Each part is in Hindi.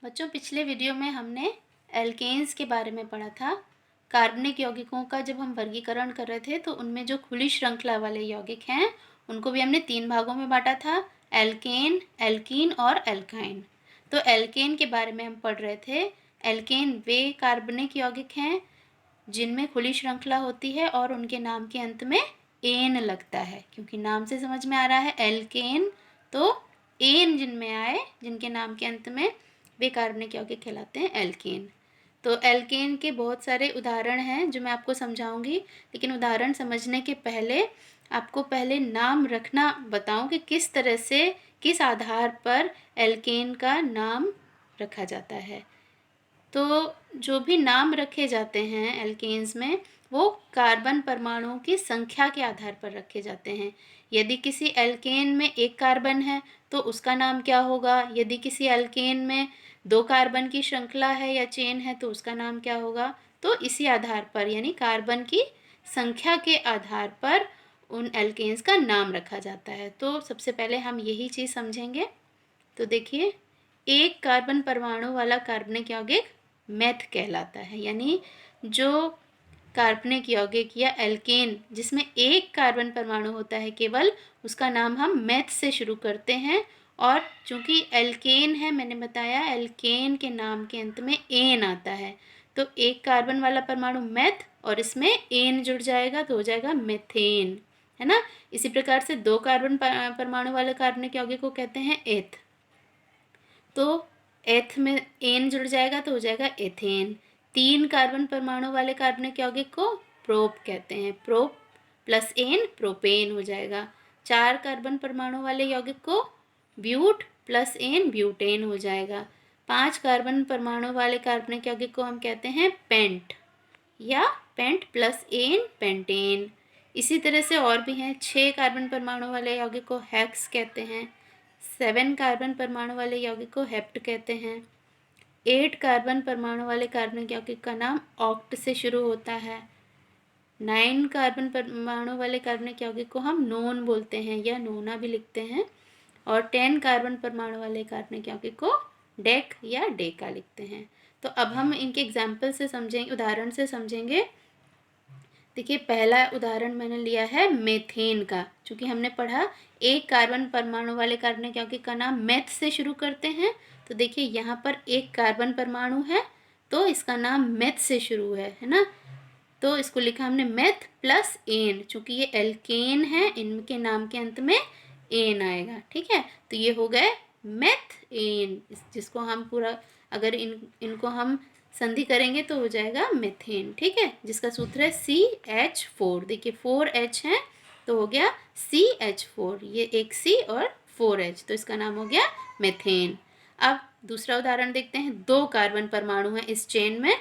बच्चों, पिछले वीडियो में हमने एल्केन्स के बारे में पढ़ा था। कार्बनिक यौगिकों का जब हम वर्गीकरण कर रहे थे तो उनमें जो खुली श्रृंखला वाले यौगिक हैं उनको भी हमने 3 भागों में बांटा था, एल्केन, एल्कीन और एल्काइन। तो एल्केन के बारे में हम पढ़ रहे थे। एल्केन वे कार्बनिक यौगिक हैं जिनमें खुली श्रृंखला होती है और उनके नाम के अंत में एन लगता है, क्योंकि नाम से समझ में आ रहा है एल्केन, तो एन जिनमें आए, जिनके नाम के अंत में, वे कार्बनिक यौगिक कहलाते हैं एल्केन। तो एल्केन के बहुत सारे उदाहरण हैं जो मैं आपको समझाऊंगी, लेकिन उदाहरण समझने के पहले आपको पहले नाम रखना बताऊं कि किस तरह से, किस आधार पर एल्केन का नाम रखा जाता है। तो जो भी नाम रखे जाते हैं एल्केन्स में, वो कार्बन परमाणुओं की संख्या के आधार पर रखे जाते हैं। यदि किसी एल्केन में 1 कार्बन है तो उसका नाम क्या होगा, यदि किसी एल्केन में 2 कार्बन की श्रृंखला है या चेन है तो उसका नाम क्या होगा। तो इसी आधार पर, यानी कार्बन की संख्या के आधार पर उन एल्केन्स का नाम रखा जाता है। तो सबसे पहले हम यही चीज़ समझेंगे। तो देखिए, 1 कार्बन परमाणु वाला कार्बनिक यौगिक मेथ कहलाता है, यानी जो कार्बनिक यौगिक या एल्केन जिसमें 1 कार्बन परमाणु होता है केवल, उसका नाम हम मेथ से शुरू करते हैं। और चूंकि एल्केन है, मैंने बताया एल्केन के नाम के अंत में एन आता है, तो 1 कार्बन वाला परमाणु मेथ और इसमें एन जुड़ जाएगा तो हो जाएगा मेथेन, है ना। इसी प्रकार से 2 कार्बन परमाणु वाले कार्बनिक यौगिक को कहते हैं एथ, तो एथ में एन जुड़ जाएगा तो हो जाएगा एथेन। 3 कार्बन परमाणु वाले कार्बनिक यौगिक को प्रोप कहते हैं, प्रोप प्लस एन प्रोपेन हो जाएगा। 4 कार्बन परमाणु वाले यौगिक को ब्यूट प्लस एन ब्यूटेन हो जाएगा। 5 कार्बन परमाणु वाले कार्बनिक यौगिक को हम कहते हैं पेंट या पेंट प्लस एन पेंटेन। इसी तरह से और भी हैं। 6 कार्बन परमाणु वाले यौगिक को हेक्स कहते हैं। 7 कार्बन परमाणु वाले यौगिक को हेप्ट कहते हैं। 8 कार्बन परमाणु वाले कार्बनिक यौगिक का नाम ऑक्ट से शुरू होता है। 9 कार्बन परमाणु वाले कार्बनिक यौगिक को हम नोन बोलते हैं या नोना भी लिखते हैं। और 10 कार्बन परमाणु वाले कार्बनिक यौगिक को डेक या डेका लिखते हैं। तो अब हम इनके एग्जाम्पल से समझेंगे, उदाहरण से समझेंगे। देखिए, पहला उदाहरण मैंने लिया है मेथेन का। चूँकि हमने पढ़ा 1 कार्बन परमाणु वाले कार्बनिक यौगिक का नाम मेथ से शुरू करते हैं, तो देखिए यहाँ पर 1 कार्बन परमाणु है तो इसका नाम मेथ से शुरू है ना। तो इसको लिखा हमने मेथ प्लस एन, चूँकि ये एल्केन है, इनके नाम के अंत में एन आएगा, ठीक है। तो ये हो गए मेथ एन, जिसको हम पूरा, अगर इनको हम संधि करेंगे तो हो जाएगा मेथेन, ठीक है, जिसका सूत्र है CH4। देखिए 4H है तो हो गया CH4, ये एक C और 4H, तो इसका नाम हो गया मेथेन। अब दूसरा उदाहरण देखते हैं। 2 कार्बन परमाणु हैं इस चेन में,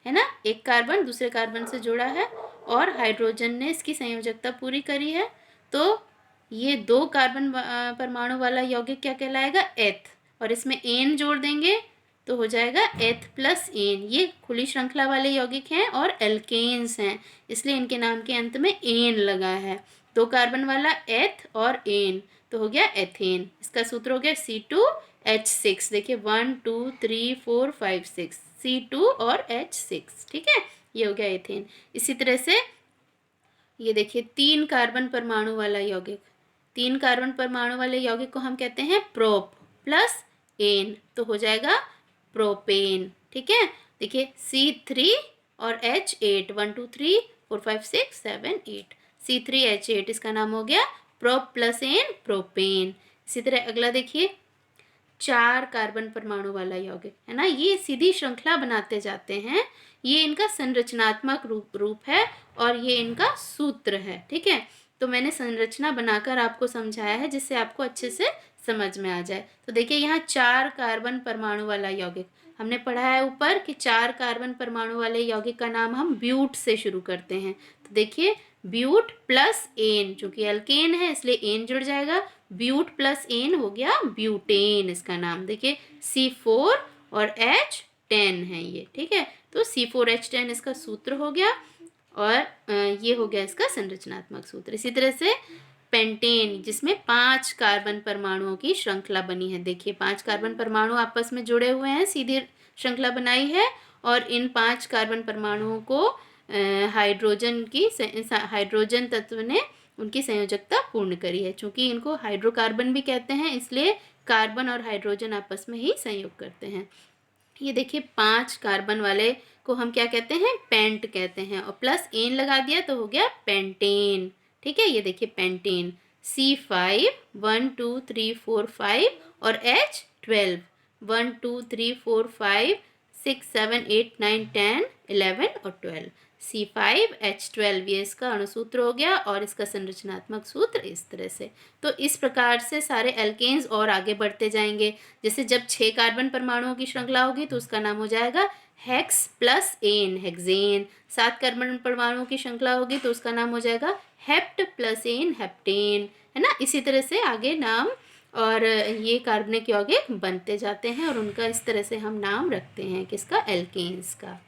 है ना। 1 कार्बन दूसरे कार्बन से जुड़ा है और हाइड्रोजन ने इसकी संयोजकता पूरी करी है, तो ये 2 कार्बन परमाणु वाला यौगिक क्या कहलाएगा, एथ, और इसमें एन जोड़ देंगे तो हो जाएगा एथ प्लस एन। ये खुली श्रृंखला वाले यौगिक हैं और एल्केन्स हैं, इसलिए इनके नाम के अंत में एन लगा है। 2 कार्बन वाला एथ और एन तो हो गया एथेन। इसका सूत्र हो गया C2H6। देखिए 1 2 3 4 5 6, C2 और H6, ठीक है, ये हो गया एथेन। इसी तरह से ये देखिए 3 कार्बन परमाणु वाला यौगिक, 3 कार्बन परमाणु वाले यौगिक को हम कहते हैं प्रोप प्लस एन, तो हो जाएगा प्रोपेन, ठीक है। देखिए C3 और H8, 1 2 3 4 5 6 7 8, C3H8, इसका नाम हो गया प्रोप प्लस एन प्रोपेन। इसी तरह अगला देखिए, 4 कार्बन परमाणु वाला यौगिक है ना, ये सीधी श्रृंखला बनाते जाते हैं, ये इनका संरचनात्मक रूप है और ये इनका सूत्र है, ठीक है। तो मैंने संरचना बनाकर आपको समझाया है जिससे आपको अच्छे से समझ में आ जाए। तो देखिए यहाँ 4 कार्बन परमाणु वाला यौगिक हमने पढ़ा है ऊपर कि 4 कार्बन परमाणु वाले यौगिक का नाम हम ब्यूट से शुरू करते हैं। तो देखिए ब्यूट प्लस एन, चूंकि एल्केन है इसलिए एन जुड़ जाएगा, ब्यूट प्लस एन हो गया ब्यूटेन इसका नाम। देखिए C4 और H10 है ये, ठीक है, तो C4H10 इसका सूत्र हो गया और ये हो गया इसका संरचनात्मक सूत्र। इसी तरह से पेंटेन, जिसमें 5 कार्बन परमाणुओं की श्रृंखला बनी है। देखिए 5 कार्बन परमाणु आपस में जुड़े हुए हैं, सीधी श्रृंखला बनाई है और इन 5 कार्बन परमाणुओं को हाइड्रोजन तत्व ने उनकी संयोजकता पूर्ण करी है। चूंकि इनको हाइड्रोकार्बन भी कहते हैं, इसलिए कार्बन और हाइड्रोजन आपस में ही संयोग करते हैं। ये देखिए 5 कार्बन वाले को हम क्या कहते हैं, पेंट कहते हैं, और प्लस एन लगा दिया तो हो गया पेंटेन। ठीक है, ये देखिए पेंटेन C5 1 2 3 4 5 और H12 1 2 3 4 5 6 7 8 9 10 11 और 12 C5H12 ये इसका अणुसूत्र हो गया और इसका संरचनात्मक सूत्र इस तरह से। तो इस प्रकार से सारे एल्केन्स और आगे बढ़ते जाएंगे। जैसे जब 6 कार्बन परमाणुओं की श्रृंखला होगी तो उसका नाम हो जाएगा hex plus n, hexane. 7 carbon परमाणुओं की श्रृंखला होगी तो उसका नाम हो जाएगा हेप्ट प्लस एन, हेप्टेन, है ना। इसी तरह से आगे नाम और ये कार्बनिक यौगिक बनते जाते हैं और उनका इस तरह से हम नाम रखते हैं किसका, एल्केन्स का।